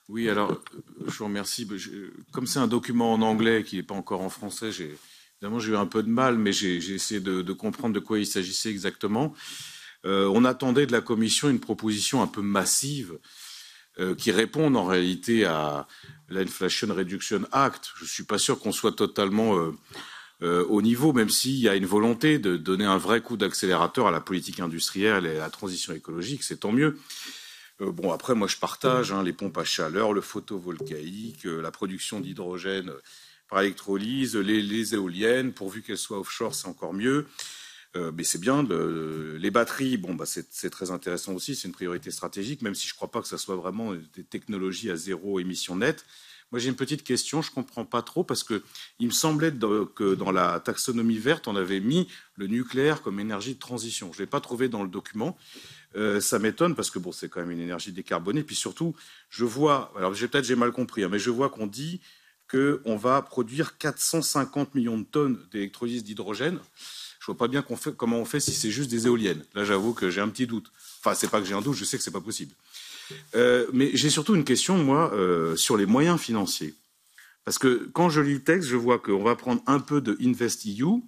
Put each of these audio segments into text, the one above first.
Oui, alors, je vous remercie. Comme c'est un document en anglais qui n'est pas encore en français, évidemment, j'ai eu un peu de mal, mais j'ai essayé de comprendre de quoi il s'agissait exactement. On attendait de la Commission une proposition un peu massive qui réponde en réalité à l'Inflation Reduction Act. Je ne suis pas sûr qu'on soit totalement au niveau, même s'il y a une volonté de donner un vrai coup d'accélérateur à la politique industrielle et à la transition écologique, c'est tant mieux. Bon, après, moi, je partage les pompes à chaleur, le photovoltaïque, la production d'hydrogène par électrolyse, les éoliennes, pourvu qu'elles soient offshore, c'est encore mieux. Mais c'est bien. Les batteries, bon, bah, c'est très intéressant aussi, c'est une priorité stratégique, même si je ne crois pas que ça soit vraiment des technologies à zéro émission nette. Moi, j'ai une petite question, je ne comprends pas trop, parce que il me semblait que dans la taxonomie verte, on avait mis le nucléaire comme énergie de transition. Je ne l'ai pas trouvé dans le document. Ça m'étonne parce que bon, c'est quand même une énergie décarbonée. Puis surtout, je vois, alors peut-être j'ai mal compris, mais je vois qu'on dit qu'on va produire 450 millions de tonnes d'électrolyse d'hydrogène. Je vois pas bien comment on fait si c'est juste des éoliennes. Là, j'avoue que j'ai un petit doute. Enfin, c'est pas que j'ai un doute, je sais que c'est pas possible. Mais j'ai surtout une question, moi, sur les moyens financiers. Parce que quand je lis le texte, je vois qu'on va prendre un peu de InvestEU,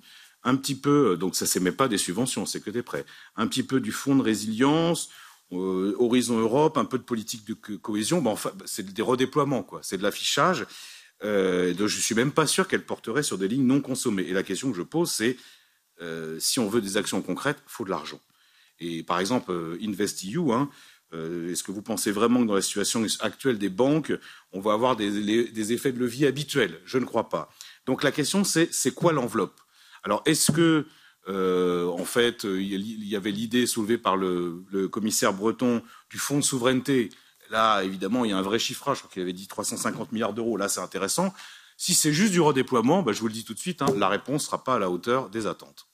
un petit peu, donc ça ne s'émet pas des subventions, c'est que des prêts, un petit peu du fonds de résilience, Horizon Europe, un peu de politique de cohésion, ben enfin, c'est des redéploiements, quoi, c'est de l'affichage. Donc je ne suis même pas sûr qu'elle porterait sur des lignes non consommées. Et la question que je pose, c'est si on veut des actions concrètes, il faut de l'argent. Et par exemple, InvestEU, est-ce que vous pensez vraiment que dans la situation actuelle des banques, on va avoir des effets de levier habituels? Je ne crois pas. Donc la question, c'est quoi l'enveloppe? Alors est-ce que, en fait, il y avait l'idée soulevée par le commissaire breton du fonds de souveraineté? Là, évidemment, il y a un vrai chiffrage. Je crois qu'il avait dit 350 milliards d'euros. Là, c'est intéressant. Si c'est juste du redéploiement, je vous le dis tout de suite, la réponse ne sera pas à la hauteur des attentes.